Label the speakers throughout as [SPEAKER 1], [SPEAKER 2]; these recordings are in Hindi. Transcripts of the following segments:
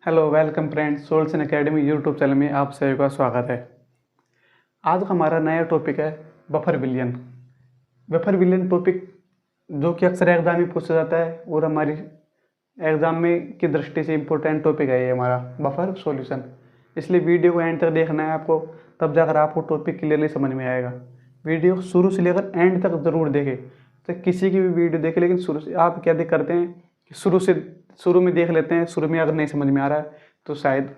[SPEAKER 1] Hello welcome friends, Souls Academy YouTube channel में आप सभी का स्वागत है। आज का हमारा नया टॉपिक है बफर विलियन। बफर विलियन टॉपिक जो कि अक्सर एग्जाम में पूछा जाता है और हमारी एग्जाम में की दृष्टि से इम्पोर्टेंट टॉपिक है ये हमारा बफर सॉल्यूशन। इसलिए वीडियो को एंड तक देखना है आपको, तब जाकर आपको टॉपिक क्लियरली समझ में आएगा। वीडियो शुरू से लेकर एंड तक ज़रूर देखें। तो किसी की भी वीडियो देखें, लेकिन शुरू से आप क्या करते हैं कि शुरू में देख लेते हैं। शुरू में अगर नहीं समझ में आ रहा है तो शायद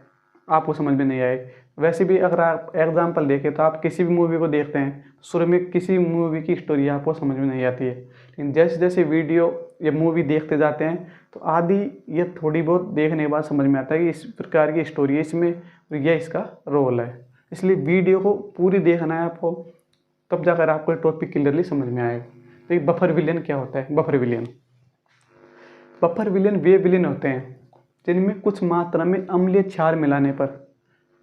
[SPEAKER 1] आपको समझ में नहीं आए। वैसे भी अगर आप एग्जाम्पल देखें तो आप किसी भी मूवी को देखते हैं, शुरू में किसी मूवी की स्टोरी आपको समझ में नहीं आती है, लेकिन जैसे जैसे वीडियो या मूवी देखते जाते हैं तो आधी ये थोड़ी बहुत देखने के बाद समझ में आता है कि इस प्रकार की स्टोरी है इसमें और यह इसका रोल है। इसलिए वीडियो को पूरी देखना है आपको, तब जाकर आपको टॉपिक क्लियरली समझ में आएगा। तो ये बफर विलियन क्या होता है? बफर विलियन वे विलियन होते हैं जिनमें कुछ मात्रा में अम्लीय क्षार मिलाने पर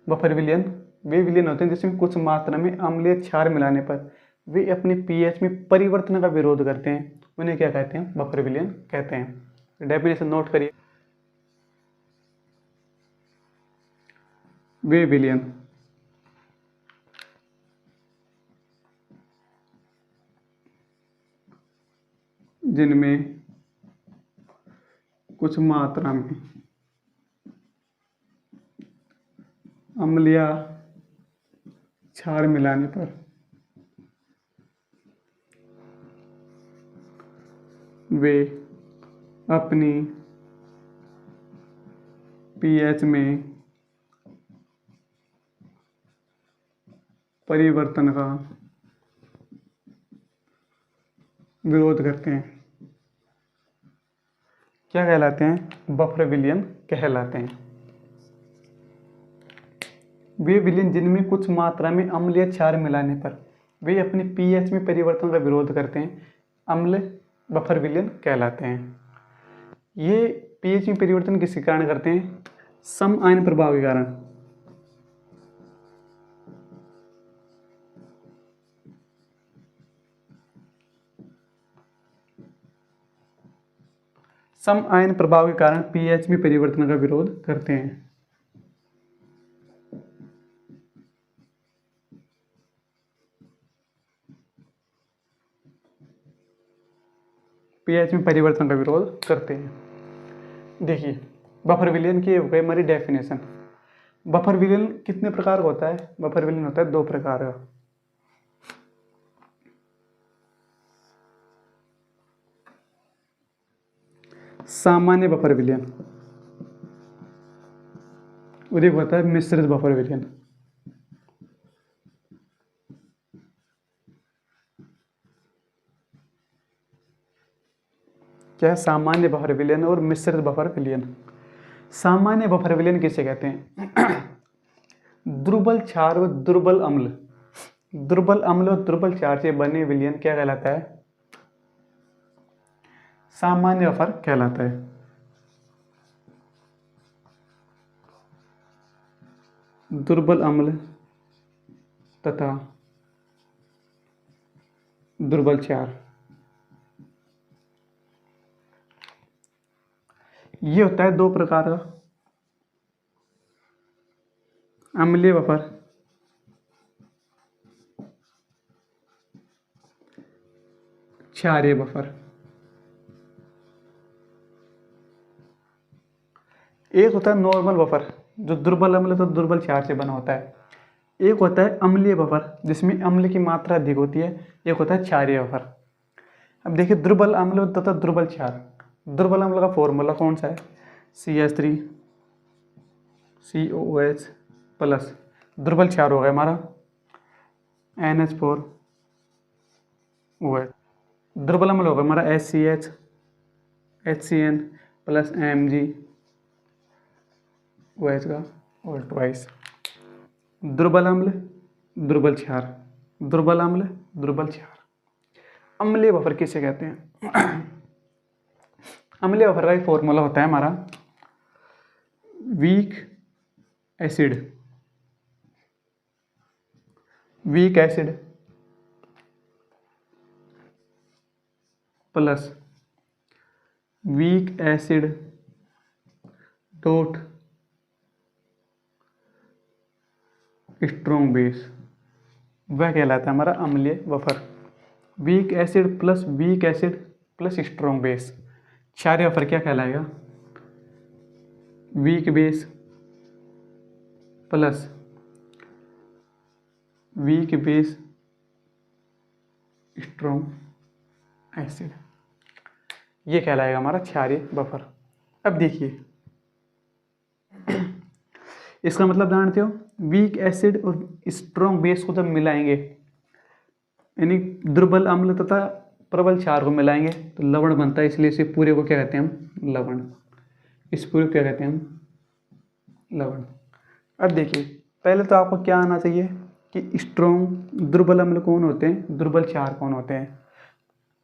[SPEAKER 1] बफर विलियन वे विलियन होते हैं जिसमें कुछ मात्रा में अम्लीय क्षार मिलाने पर वे अपने पीएच में परिवर्तन का विरोध करते हैं। उन्हें क्या कहते हैं? बफर विलियन कहते हैं। डेफिनेशन नोट करिए। वे विलियन जिनमें कुछ मात्रा में अम्लीय क्षार मिलाने पर वे अपनी पीएच में परिवर्तन का विरोध करते हैं। क्या कहलाते हैं? बफर विलियन कहलाते हैं। वे विलियन जिनमें कुछ मात्रा में अम्लीय क्षार मिलाने पर वे अपने पीएच में परिवर्तन का विरोध करते हैं, अम्ल बफर विलियन कहलाते हैं। ये पीएच में परिवर्तन किस कारण करते हैं? सम आयन प्रभाव के कारण। सम आयन प्रभाव के कारण पीएच में परिवर्तन का विरोध करते हैं। पीएच में परिवर्तन का विरोध करते हैं। देखिए, बफर विलियन की हो गई हमारी डेफिनेशन। बफर विलियन कितने प्रकार का होता है? बफर विलियन होता है दो प्रकार का। सामान्य बफर विलियन और एक होता है मिश्रित बफर विलियन। क्या है? सामान्य बफर विलियन और मिश्रित बफर विलियन। सामान्य बफर विलियन किसे कहते हैं? दुर्बल क्षार व दुर्बल अम्ल और दुर्बल क्षार से बने विलियन क्या कहलाता है? सामान्य बफर कहलाता है। दुर्बल अम्ल तथा दुर्बल क्षार, ये होता है दो प्रकार का। अम्लीय बफर क्षारीय बफर। एक होता है नॉर्मल बफर जो दुर्बल अम्ल तो दुर्बल क्षार से बना होता है। एक होता है अम्लीय बफर जिसमें अम्ल की मात्रा अधिक होती है। एक होता है क्षारीय बफर। अब देखिए, दुर्बल अम्ल तथा दुर्बल क्षार। दुर्बल अम्ल का फॉर्मूला कौन सा है? CH3COOH plus. दुर्बल क्षार हो गया हमारा NH4OH। दुर्बल अम्ल होगा हमारा HCH HCN प्लस MgOH का और ट्वाइस। दुर्बल अम्ल दुर्बल क्षार, दुर्बल अम्ल दुर्बल क्षार। अम्लीय बफर किसे कहते हैं? अम्लीय बफर का एक फॉर्मूला होता है हमारा weak acid plus weak acid dot strong base, वह कहलाता है हमारा अम्लीय buffer. Weak acid plus strong base, क्षारीय बफर क्या कहलाएगा? Weak base plus strong acid, ये कहलाएगा हमारा क्षारीय बफर। अब देखिए इसका मतलब जानते हो, वीक एसिड और स्ट्रॉन्ग बेस को जब मिलाएंगे, यानी दुर्बल अम्ल तथा प्रबल क्षार को मिलाएंगे तो लवण बनता है। इसलिए इसे पूरे को क्या कहते हैं हम? लवण। इस पूरे को क्या कहते हैं हम? लवण। अब देखिए पहले तो आपको क्या आना चाहिए कि स्ट्रॉन्ग दुर्बल अम्ल कौन होते हैं, दुर्बल क्षार कौन होते हैं।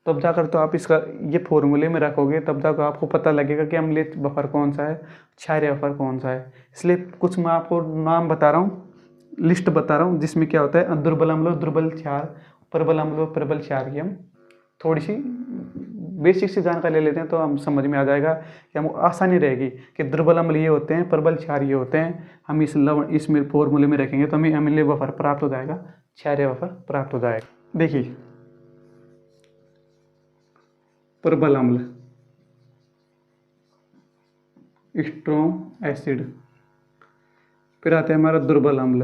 [SPEAKER 1] तब जाकर तो आप इसका ये फॉर्मूले में रखोगे, तब जाकर आपको पता लगेगा कि अम्लीय बफर कौन सा है, क्षारीय बफर कौन सा है। इसलिए कुछ मैं आपको नाम बता रहा हूँ, लिस्ट बता रहा हूँ, जिसमें क्या होता है दुर्बल अम्ल और दुर्बल क्षार, प्रबल अम्ल और प्रबल क्षार की हम थोड़ी सी बेसिक सी जानकारी ले लेते हैं तो हम समझ में आ जाएगा कि हमको आसानी रहेगी कि दुर्बल अम्ल ये होते हैं, प्रबल क्षार ये होते हैं। हम इसमें फॉर्मूले में रखेंगे तो हमें अम्लीय बफर प्राप्त हो जाएगा, क्षारीय बफर प्राप्त हो जाएगा। देखिए प्रबल अम्ल स्ट्रॉन्ग एसिड, फिर आता है हमारा दुर्बल अम्ल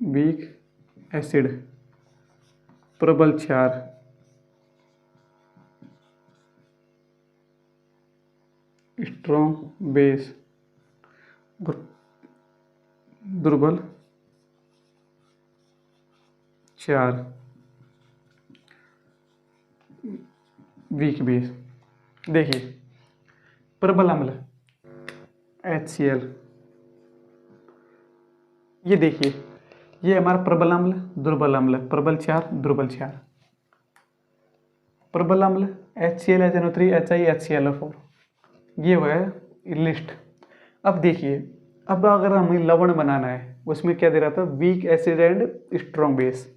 [SPEAKER 1] वीक एसिड, प्रबल क्षार स्ट्रॉन्ग बेस, दुर्बल क्षार वीक बेस। देखिए प्रबल अम्ल HCl, ये देखिए ये हमारा प्रबल अम्ल, दुर्बल अम्ल, प्रबल क्षार, दुर्बल क्षार। प्रबल अम्ल HCl HNO3 HiHClO4, ये हुआ है लिस्ट। अब देखिए अब अगर हमें लवण बनाना है, उसमें क्या दे रहा था? Weak acid and strong base.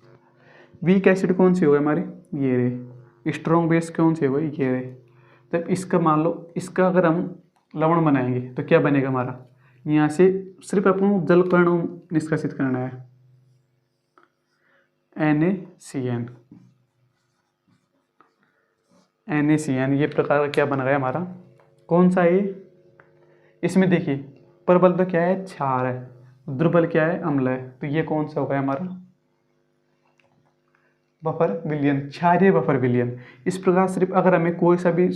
[SPEAKER 1] Weak acid कौन सी हो गई हमारी? ये रे। स्ट्रॉन्ग बेस कौन सी हो गई? ये रे। तब इसका मान लो, इसका अगर हम लवण बनाएंगे तो क्या बनेगा हमारा? यहाँ से सिर्फ अपने जल कण निष्कासित करना है, NaCN। ये प्रकार का क्या बन गया हमारा? कौन सा है ये? इसमें देखिए प्रबल तो क्या है? क्षार है, दुर्बल क्या है? अम्ल है। तो ये कौन सा हो गया हमारा? बफर विलयन, क्षारीय बफर विलयन। इस प्रकार सिर्फ अगर हमें कोई सा भी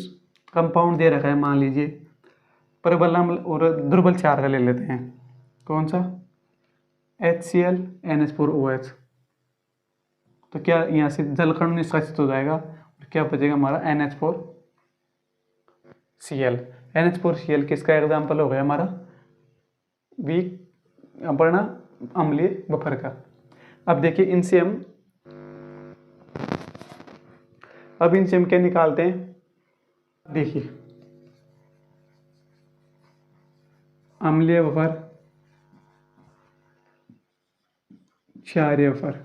[SPEAKER 1] कंपाउंड दे रखा है, मान लीजिए प्रबल अम्ल और दुर्बल क्षार का ले लेते हैं, कौन सा? HCl NH4OH, तो क्या यहाँ से जलकण निष्कासित हो जाएगा और क्या बचेगा हमारा? NH4Cl। NH4Cl किसका एग्जाम्पल हो गया हमारा? वीक अपना अम्लीय बफर का। अब देखिए इनसे हम क्या निकालते हैं? देखिए अम्लीय बफर, क्षारीय बफर।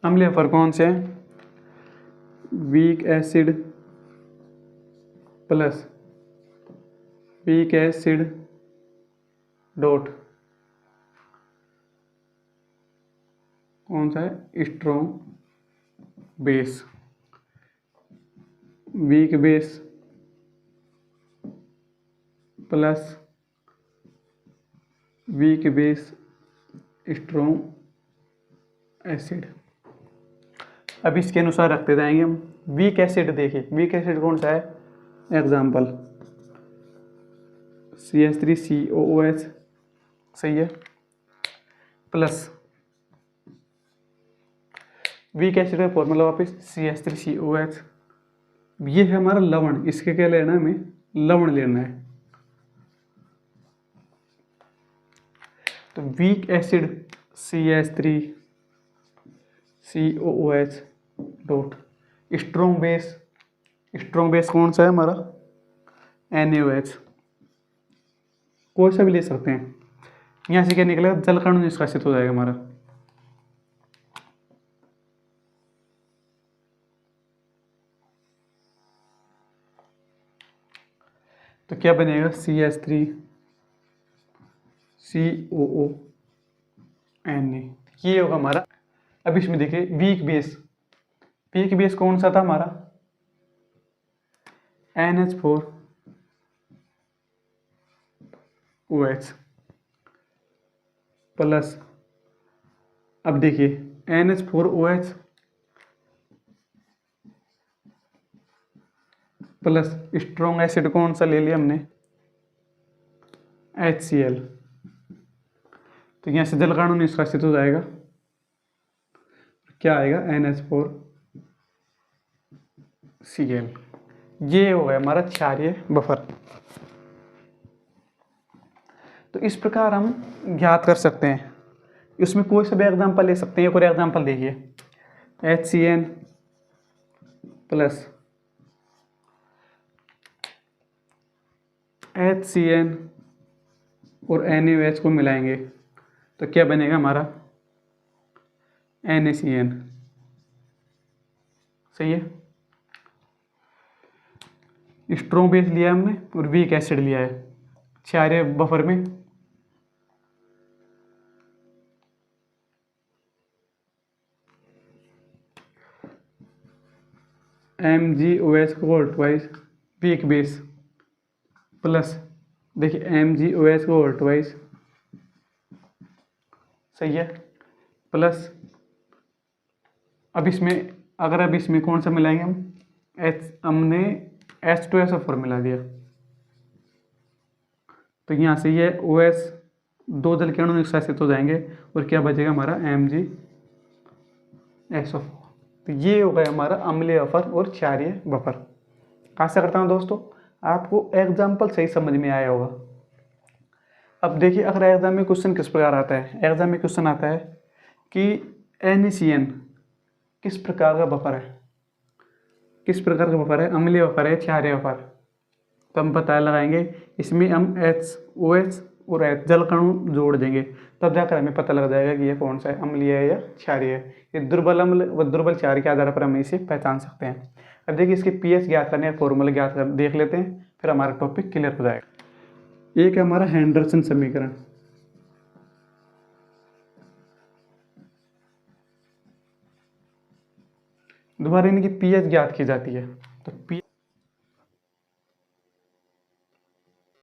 [SPEAKER 1] अम्लीय बफर कौन से हैं? Weak acid plus weak acid dot कौन सा है? Strong base. Weak base plus weak base strong acid. अब इसके अनुसार रखते जाएंगे हम। वीक एसिड, देखिए वीक एसिड कौन सा है? एग्जाम्पल CH3COOH, सही है, प्लस वीक एसिड का फॉर्मूला वापस CH3COOH। ये है हमारा लवण, इसके क्या लेना है? हमें लवण लेना है। तो weak acid CH3COOH dot strong base कौन सा है हमारा? NaOH। कोई सा भी ले सकते हैं। यहाँ से क्या निकलेगा? जलकण निष्कासित हो जाएगा हमारा। तो क्या बनेगा CH3 COONA, ये होगा हमारा। अब इसमें देखिए वीक बेस कौन सा था हमारा, NH4OH प्लस। अब देखिए NH4OH प्लस स्ट्रॉन्ग एसिड कौन सा ले लिया हमने, HCl। तो यहाँ से जल का अणु निष्कासित हो जाएगा, क्या आएगा NH4Cl। ये हो गया हमारा क्षारीय बफर। तो इस प्रकार हम ज्ञात कर सकते हैं। इसमें कोई सा भी एग्जाम्पल ले सकते हैं। एक और एग्जाम्पल देखिए, HCN प्लस HCN और NaOH को मिलाएंगे तो क्या बनेगा हमारा, NaCN। सही है। स्ट्रॉन्ग बेस लिया है हमने और वीक एसिड लिया है क्षारीय बफर में। MgOH को ट्वाइस वीक बेस प्लस, देखिए MgOH को ट्वाइस, सही है, प्लस। अब इसमें कौन सा मिलाएंगे हम, हमने H2SO4 मिला दिया। तो यहाँ से ये OH दो जल के अणु निष्कासित हो जाएंगे और क्या बचेगा हमारा MgSO4। तो ये हो गया हमारा अम्लीय बफर और क्षारीय बफर। आशा करता हूँ दोस्तों आपको एग्जाम्पल सही समझ में आया होगा। अब देखिए अगर एग्जाम में क्वेश्चन किस प्रकार आता है, एग्जाम में क्वेश्चन आता है कि NaCN किस प्रकार का बफर है, किस प्रकार का बफर है, अम्लीय बफर है क्षारीय बफर। तो हम पता लगाएंगे, इसमें हम OH और H जल कणु जोड़ देंगे, तब जाकर हमें पता लग जाएगा कि ये कौन सा है, अम्लीय है या क्षारीय है। ये दुर्बल अम्ल व दुर्बल क्षार के आधार पर हम इसे पहचान सकते हैं। अब देखिए इसके pH ज्ञात करने का फॉर्मूला ज्ञात कर देख लेते हैं, फिर हमारा टॉपिक क्लियर हो जाएगा। एक है हमारा हेंडरसन समीकरण। दोबारा इनकी pH ज्ञात की जाती है। तो